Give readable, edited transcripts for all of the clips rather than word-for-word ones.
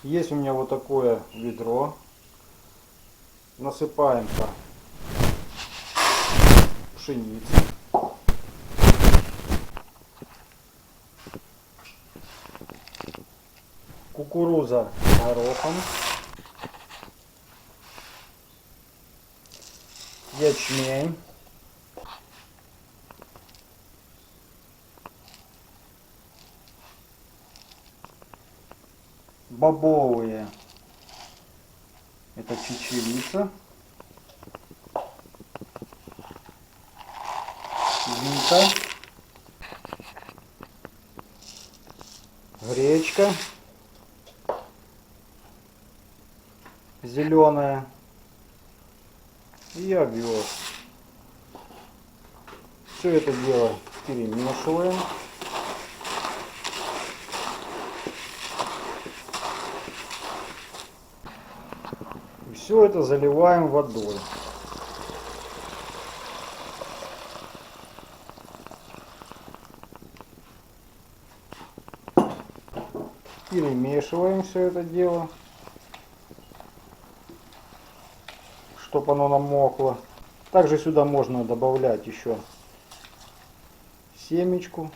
Есть у меня вот такое ведро. Насыпаем-то пшеницы. Кукуруза с горохом. Ячмень. Бобовые. Это чечевица. Вита. Гречка. Зеленая. И овес. Все это дело перемешиваем. И все это заливаем водой. Перемешиваем все это дело, чтобы оно намокло. Также сюда можно добавлять еще семечку.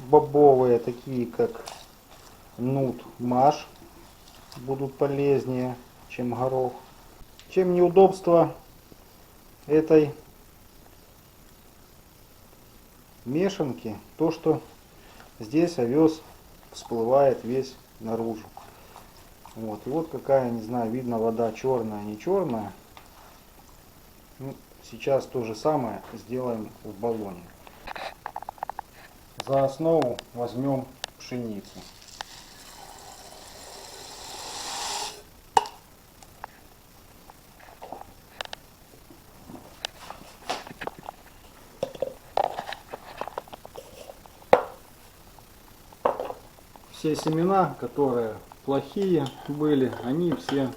Бобовые, такие как нут, маш, будут полезнее, чем горох. Чем неудобство этой мешанки, то что здесь овес всплывает весь наружу. Вот. И вот какая, не знаю, видно, вода черная, не черная. Ну, сейчас то же самое сделаем в баллоне. За основу возьмем пшеницу. Все семена, которые плохие были, они все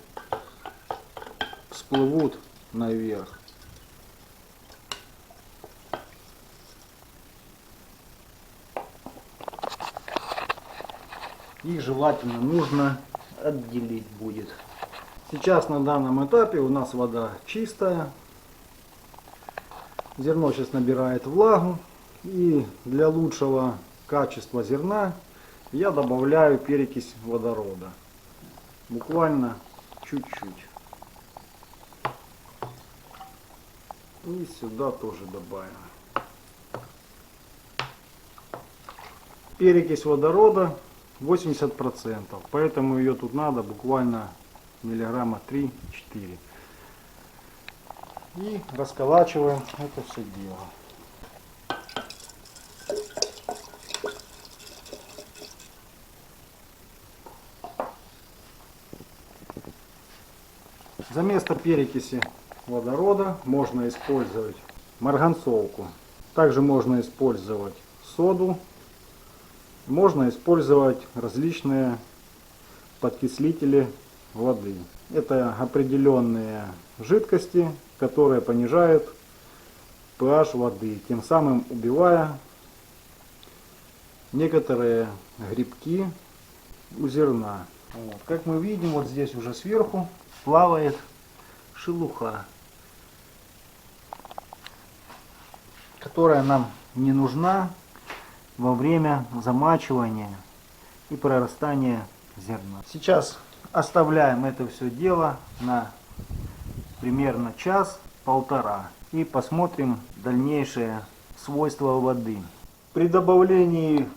всплывут наверх. Их желательно нужно отделить будет. Сейчас на данном этапе у нас вода чистая. Зерно сейчас набирает влагу. И для лучшего качества зерна я добавляю перекись водорода. Буквально чуть-чуть. И сюда тоже добавим. Перекись водорода 80%. Поэтому ее тут надо буквально миллиграмма 3-4. И расколачиваем это все дело. За место перекиси водорода можно использовать марганцовку. Также можно использовать соду. Можно использовать различные подкислители воды. Это определенные жидкости, которые понижают pH воды, тем самым убивая некоторые грибки у зерна. Вот. Как мы видим, вот здесь уже сверху плавает шелуха, которая нам не нужна во время замачивания и прорастания зерна. Сейчас оставляем это все дело на примерно час-полтора и посмотрим дальнейшие свойства воды. При добавлении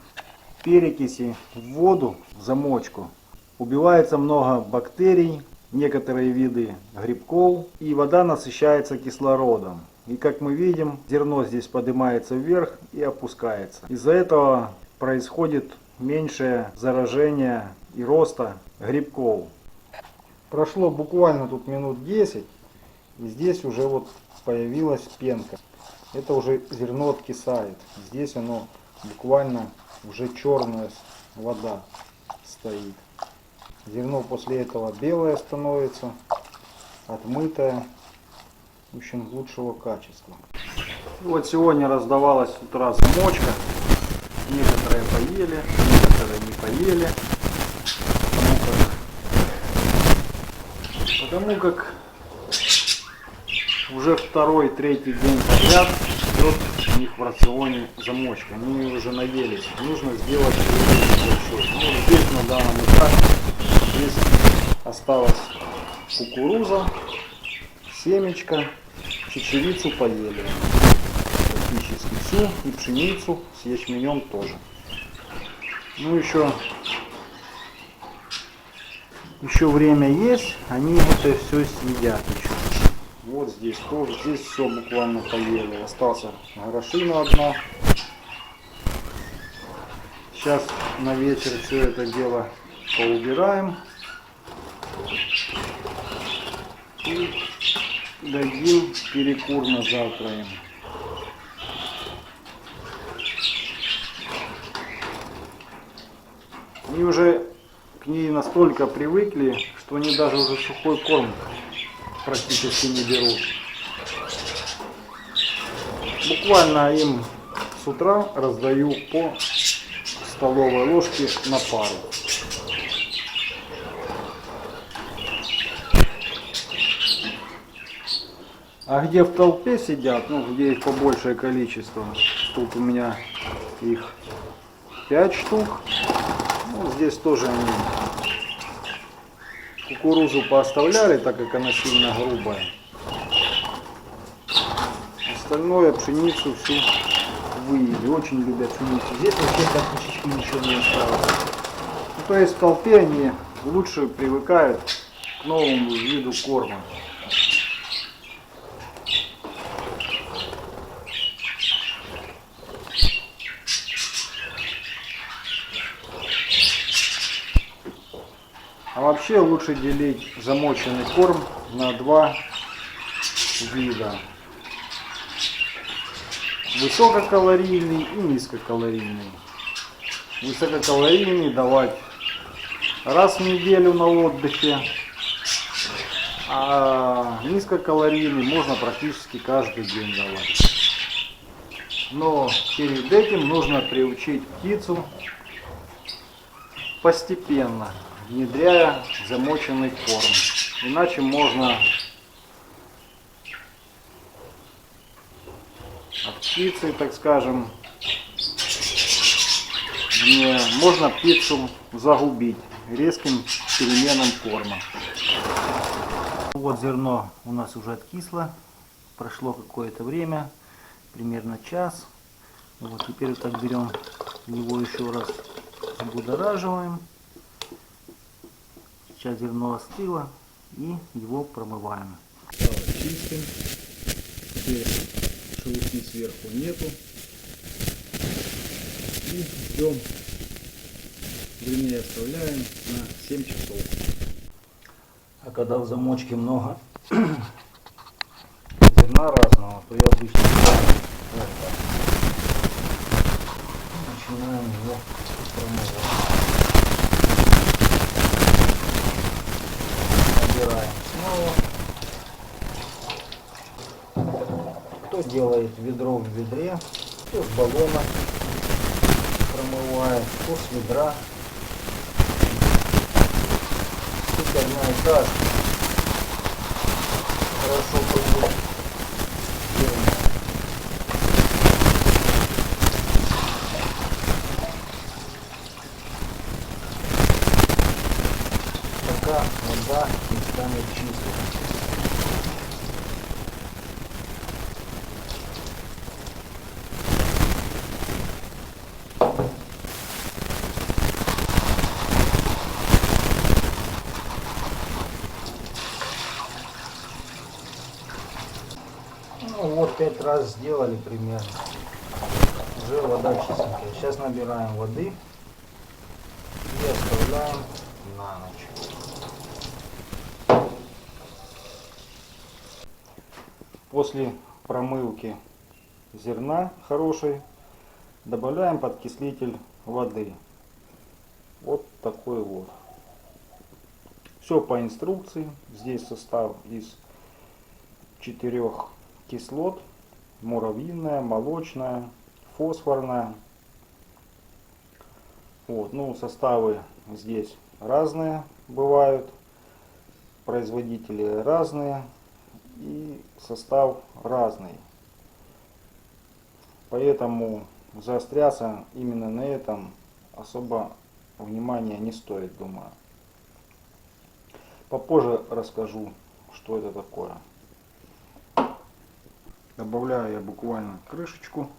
перекиси в воду, в замочку, убивается много бактерий, некоторые виды грибков, и вода насыщается кислородом. И как мы видим, зерно здесь поднимается вверх и опускается. Из-за этого происходит меньшее заражение и роста грибков. Прошло буквально тут минут 10, и здесь уже вот появилась пенка. Это уже зерно откисает. Здесь оно буквально уже черная вода стоит. Зерно после этого белое становится, отмытое, в общем, лучшего качества. Вот сегодня раздавалась с утра замочка. Некоторые поели, некоторые не поели. Потому как Потому как уже второй-третий день подряд идет у них в рационе замочка. Они уже наелись. Нужно сделать большой. Ну, здесь на данном этапе здесь осталась кукуруза, семечко, чечевицу поели. Практически всю, и пшеницу с ячменем тоже. Ну еще время есть, они это все съедят еще. Вот здесь тоже, здесь все буквально поели. Остался горошина одна. Сейчас на вечер все это дело поубираем. И дадим перекур на завтра им. Они уже к ней настолько привыкли, что они даже уже сухой корм практически не берут. Буквально им с утра раздаю по столовой ложке на пару. А где в толпе сидят, ну где их побольшее количество, тут у меня их 5 штук, ну, здесь тоже они кукурузу пооставляли, так как она сильно грубая. Остальное пшеницу всю выели, очень любят пшеницу. Здесь вообще практически ничего не осталось. Ну, то есть в толпе они лучше привыкают к новому виду корма. А вообще лучше делить замоченный корм на два вида. Высококалорийный и низкокалорийный. Высококалорийный давать раз в неделю на отдыхе, а низкокалорийный можно практически каждый день давать. Но перед этим нужно приучить птицу постепенно, внедряя замоченный корм. Иначе можно от птицы, так скажем, можно птицу загубить резким переменом корма. Вот зерно у нас уже откисло, прошло какое-то время, примерно час. Вот теперь вот так берем его еще раз, взбудораживаем. Сейчас зерно остыло и его промываем. Чистим. Теперь шелухи сверху нету. И ждем. Вернее, оставляем на 7 часов. А когда в замочке много зерна разного, то я обычно начинаем его промывать. Набираем снова. Кто делает ведро в ведре, кто с баллона промывает, кто с ведра. Тут одна и та же. Хорошо пойдет. Пока вода не станет чистой. Ну вот 5 раз сделали примерно. Уже вода чистенькая. Сейчас набираем воды и оставляем на ночь. После промывки зерна хорошей добавляем подкислитель воды. Вот такой вот. Все по инструкции. Здесь состав из 4 кислот: муравьиная, молочная, фосфорная. Вот, ну, составы здесь разные бывают. производители разные и состав разный. Поэтому заостряться именно на этом особо внимания не стоит, думаю. Попозже расскажу, что это такое. Добавляю я буквально крышечку.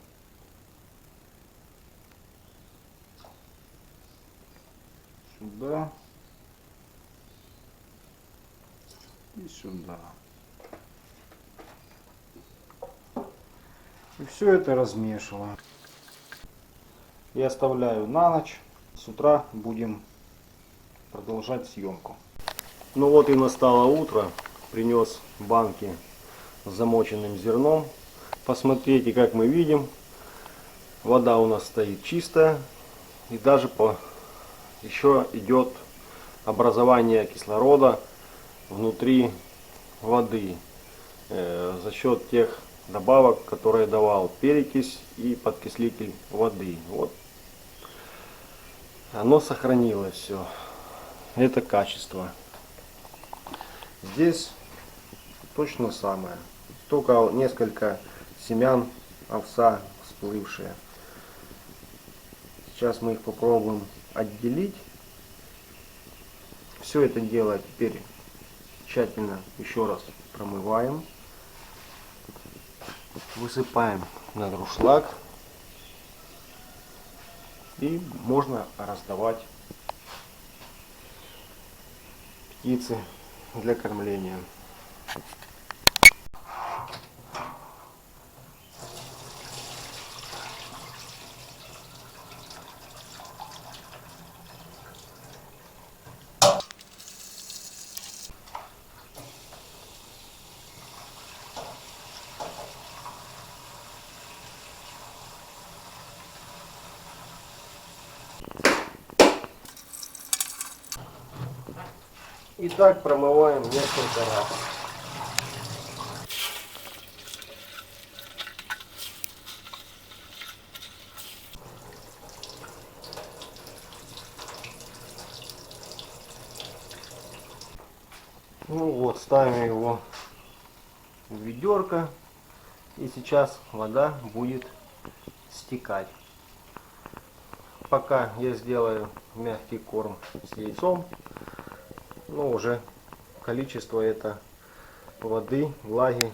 Сюда. И сюда. И все это размешиваю. И оставляю на ночь. С утра будем продолжать съемку. Ну вот и настало утро. Принес банки с замоченным зерном. Посмотрите, как мы видим. Вода у нас стоит чистая. И даже еще идет образование кислорода внутри воды. За счет тех добавок, которые давал перекись и подкислитель воды. Вот. Оно сохранилось все. Это качество. Здесь точно самое. Только несколько семян овса всплывшие. Сейчас мы их попробуем отделить. Все это дело теперь тщательно еще раз промываем. Высыпаем на друшлаг. И можно раздавать птице для кормления. И так промываем несколько раз. Ну вот, ставим его в ведерко. И сейчас вода будет стекать. Пока я сделаю мягкий корм с яйцом, но уже количество это воды, влаги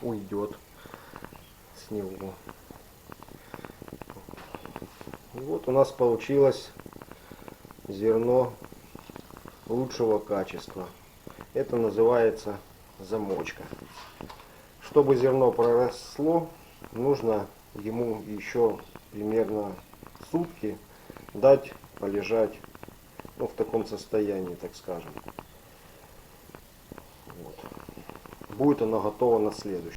уйдет с него. И вот у нас получилось зерно лучшего качества. Это называется замочка. Чтобы зерно проросло, нужно ему еще примерно сутки дать полежать, ну, в таком состоянии, так скажем. Вот. Будет оно готово на следующий.